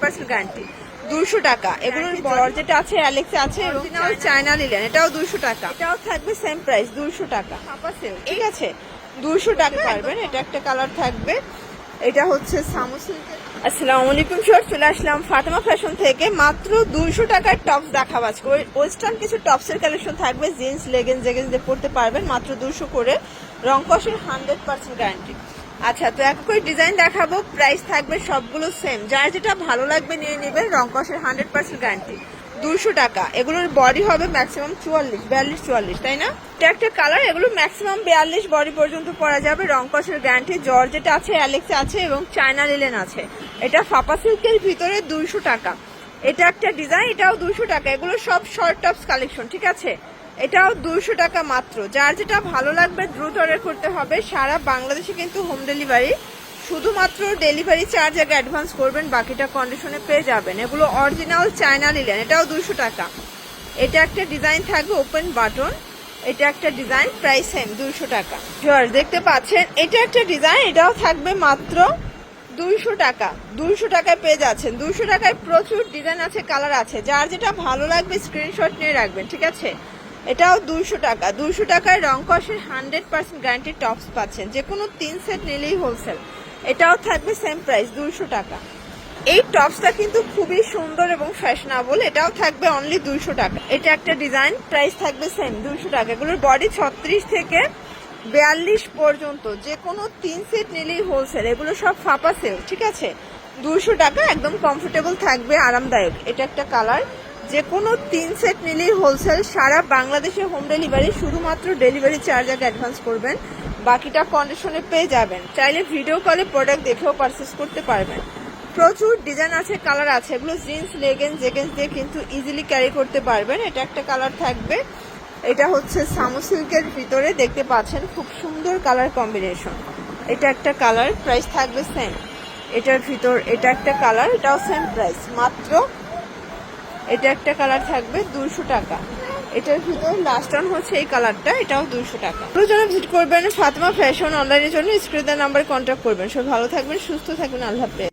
100% guarantee. 200 টাকা। এগুলোর georgette আছে, অ্যালেক্সে আছে এবং চায়না লিলেন, এটাও 200 টাকা। এটাও থাকবে সেম প্রাইস 200 টাকা। ঠিক আছে, 200 টাকা পারবেন। এটা একটা কালার থাকবে, এটা হচ্ছে সামু সিল্কের। আসসালামু আলাইকুম শর্ট, চলে আসলাম ফাতেমা ফ্যাশন থেকে। মাত্র 200 টাকার টপস দেখাবো আজকে। ওয়েস্টার্ন কিছু টপসের কালেকশন থাকবে, জিন্স লেগিংস দিয়ে পড়তে পারবেন মাত্র 200 করে। রং কষের 100% গ্যারান্টি। আচ্ছা, তো এক করে ডিজাইন দেখাবো, প্রাইস থাকবে সবগুলো সেম, যার যেটা ভালো লাগবে নিয়ে নেবেন। রং কষের 100% গ্যারান্টি। 200 টাকা। এগুলোর বডি হবে ম্যাক্সিমাম 42 তাই না? এটা একটা কালার, এগুলো ম্যাক্সিমাম 42 বডি পর্যন্ত পরা যাবে। রং কষের গ্যারান্টি। জর্জেট আছে, অ্যালেক্সে আছে এবং চায়না লিলেন আছে। এটা ফাপা সিল্কের ভিতরে 200 টাকা। এটা একটা ডিজাইন, এটাও 200 টাকা। এগুলো সব শর্ট টপস কালেকশন, ঠিক আছে? এটাও 200 টাকা মাত্র। যার যেটা ভালো লাগবে দ্রুত অর্ডার করতে হবে। সারা বাংলাদেশে কিন্তু হোম ডেলিভারি, শুধুমাত্র ডেলিভারি চার্জ আগে অ্যাডভান্স করবেন, বাকিটা কন্ডিশনে পেয়ে যাবেন। এগুলো অরিজিনাল চায়না লিলেন, এটাও 200 টাকা। এটা একটা ডিজাইন থাকবে ওপেন বাটন, এটা একটা ডিজাইন, প্রাইস সেম 200 টাকা। দেখতে পাচ্ছেন, এটা একটা ডিজাইন, এটাও থাকবে মাত্র 200 টাকা। 200 টাকায় পেয়ে যাচ্ছেন। 200 টাকায় প্রচুর ডিজাইন আছে, কালার আছে, যার যেটা ভালো লাগবে স্ক্রিনশট নিয়ে রাখবেন, ঠিক আছে? এটাও 200 টাকা। 200 টাকায় রং কষের 100% গ্যারান্টি টপস পাচ্ছেন, যে কোনো 3 সেট নিলেই হোলসেল। এটাও থাকবে সেম প্রাইস 200 টাকা। এই টপসটা কিন্তু খুবই সুন্দর এবং ফ্যাশনেবল, এটাও থাকবে অনলি 200 টাকা। এটা একটা ডিজাইন, প্রাইস থাকবে সেম 200 টাকা। এগুলোর বডি 36 থেকে 42 পর্যন্ত, যে কোনো 3 সেট নিলেই হোলসেল। এগুলো সব ফাপা সেল, ঠিক আছে? 200 টাকা, একদম কমফোর্টেবল থাকবে, আরামদায়ক। এটা একটা কালার, যে কোনো 3 সেট নিলেই হোলসেল। সারা বাংলাদেশে হোম ডেলিভারি, শুধুমাত্র ডেলিভারি চার্জ আগে অ্যাডভান্স করবেন, বাকিটা কন্ডিশনে পেয়ে যাবেন। চাইলে ভিডিও কলে প্রোডাক্ট দেখেও পারচেস করতে পারবেন। প্রচুর ডিজাইন আছে, কালার আছে। এগুলো জিন্স লেগিংস দিয়ে কিন্তু ইজিলি ক্যারি করতে পারবেন। এটা একটা কালার থাকবে, এটা হচ্ছে সামু সিল্কের ভিতরে, দেখতে পাচ্ছেন খুব সুন্দর কালার কম্বিনেশন। এটা একটা কালার, প্রাইস থাকবে সেম। এটার ভিতর এটা একটা কালার, এটাও সেম প্রাইস মাত্র। এটা একটা কালার থাকবে 200 টাকা। এটার ভিতর লাস্ট ওয়ান হচ্ছে এই কালারটা, এটাও 200 টাকা। পুরো জন্য ভিজিট করবেন ফাতেমা ফ্যাশন। অনলাইনের জন্য স্ক্রিনের নাম্বারে কন্ট্যাক্ট করবেন। সব ভালো থাকবেন, সুস্থ থাকবেন, আল্লাহ হাফেজ।